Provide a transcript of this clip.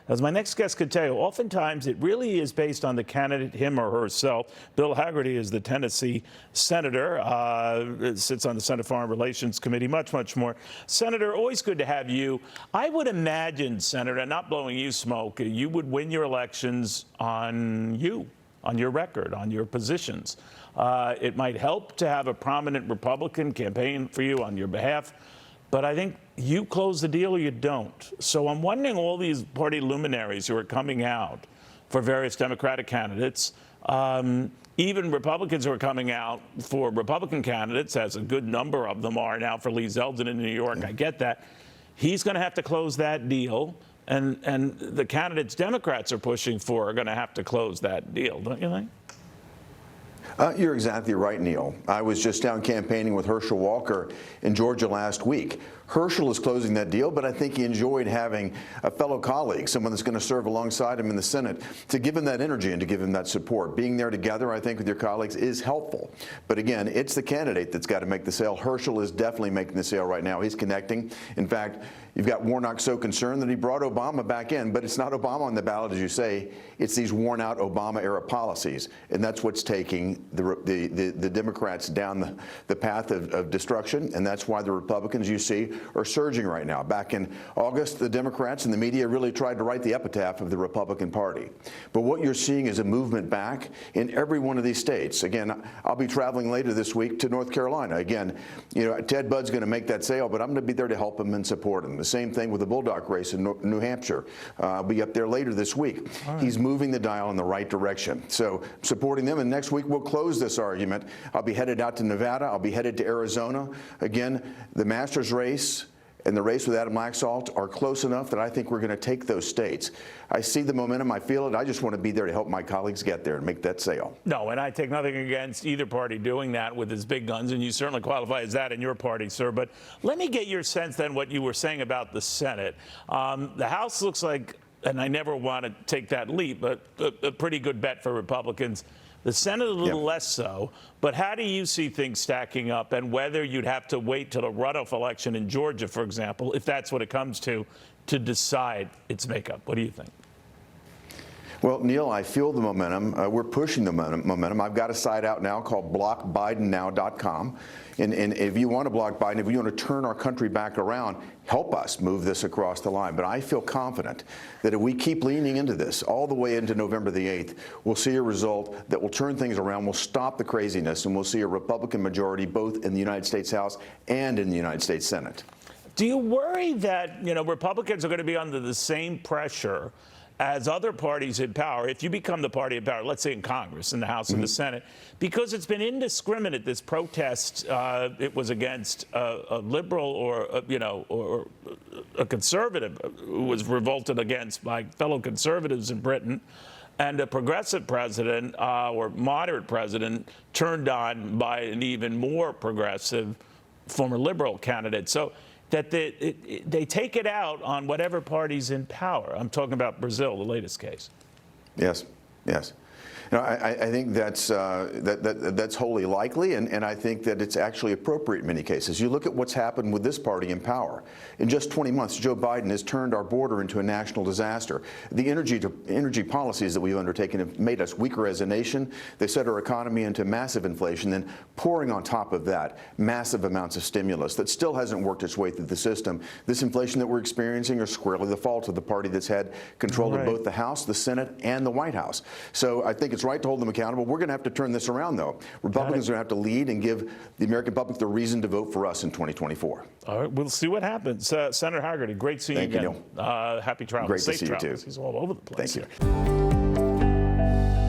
as my next guest could tell you, oftentimes it really is based on the candidate, him or herself. Bill Hagerty is the Tennessee senator, sits on the Senate Foreign Relations Committee, much more. Senator, always good to have you. I would imagine, Senator, not blowing you smoke, you would win your elections on you, on your record, on your positions. It might help to have a prominent Republican campaign for you on your behalf, but I think you close the deal or you don't. So I'm wondering, all these party luminaries who are coming out for various Democratic candidates, even Republicans who are coming out for Republican candidates, as a good number of them are now for Lee Zeldin in New York, I get that. He's going to have to close that deal, and the candidates Democrats are pushing for are going to have to close that deal, don't you think? You're exactly right, Neil. I was just down campaigning with Herschel Walker in Georgia last week. Herschel is closing that deal, but I think he enjoyed having a fellow colleague, someone that's going to serve alongside him in the Senate, to give him that energy and to give him that support. Being there together, I think, with your colleagues is helpful. But again, it's the candidate that's got to make the sale. Herschel is definitely making the sale right now. He's connecting. In fact, you've got Warnock so concerned that he brought Obama back in, but it's not Obama on the ballot, as you say. It's these worn-out Obama-era policies, and that's what's taking the Democrats down the path of destruction, and that's why the Republicans, you see, are surging right now. Back in August, the Democrats and the media really tried to write the epitaph of the Republican Party. But what you're seeing is a movement back in every one of these states. Again, I'll be traveling later this week to North Carolina. Again, you know, Ted Budd's going to make that sale, but I'm going to be there to help him and support him. The same thing with the Bulldog race in New Hampshire. I'll be up there later this week. Right. He's moving the dial in the right direction. So supporting them, and next week we'll close this argument. I'll be headed out to Nevada. I'll be headed to Arizona. Again, the Masters race and the race with Adam Laxalt are close enough that I think we're going to take those states. I see the momentum. I feel it. I just want to be there to help my colleagues get there and make that sale. No, and I take nothing against either party doing that with its big guns, and you certainly qualify as that in your party, sir. But let me get your sense then what you were saying about the Senate. The House looks like, and I never want to take that leap, but a pretty good bet for Republicans. The Senate a little less so, but how do you see things stacking up, and whether you'd have to wait till a runoff election in Georgia, for example, if that's what it comes to decide its makeup? What do you think? Well, Neil, I feel the momentum. We're pushing the momentum. I've got a site out now called blockbidennow.com. And if you want to block Biden, if you want to turn our country back around, help us move this across the line. But I feel confident that if we keep leaning into this all the way into November the 8th, we'll see a result that will turn things around, we'll stop the craziness, and we'll see a Republican majority both in the United States House and in the United States Senate. Do you worry that, you know, Republicans are going to be under the same pressure as other parties in power, if you become the party in power, let's say in Congress, in the House and the Senate, because it's been indiscriminate, this protest, it was against a liberal or a conservative who was revolted against by fellow conservatives in Britain, and a progressive president or moderate president turned on by an even more progressive former liberal candidate. So that they take it out on whatever party's in power. I'm talking about Brazil, the latest case. Yes, yes. No, I think that's wholly likely, and I think that it's actually appropriate in many cases. You look at what's happened with this party in power. In just 20 months, Joe Biden has turned our border into a national disaster. The energy policies that we've undertaken have made us weaker as a nation. They set our economy into massive inflation, then pouring on top of that massive amounts of stimulus that still hasn't worked its way through the system. This inflation that we're experiencing is squarely the fault of the party that's had control of both the House, the Senate, and the White House. So I think it's right to hold them accountable. We're going to have to turn this around, though. Republicans are going to have to lead and give the American public the reason to vote for us in 2024. All right, we'll see what happens. Senator Hagerty, great seeing you again. Thank you, Neil. Happy travels. Great Safe to see travels. you, too. He's all over the place. Thank you.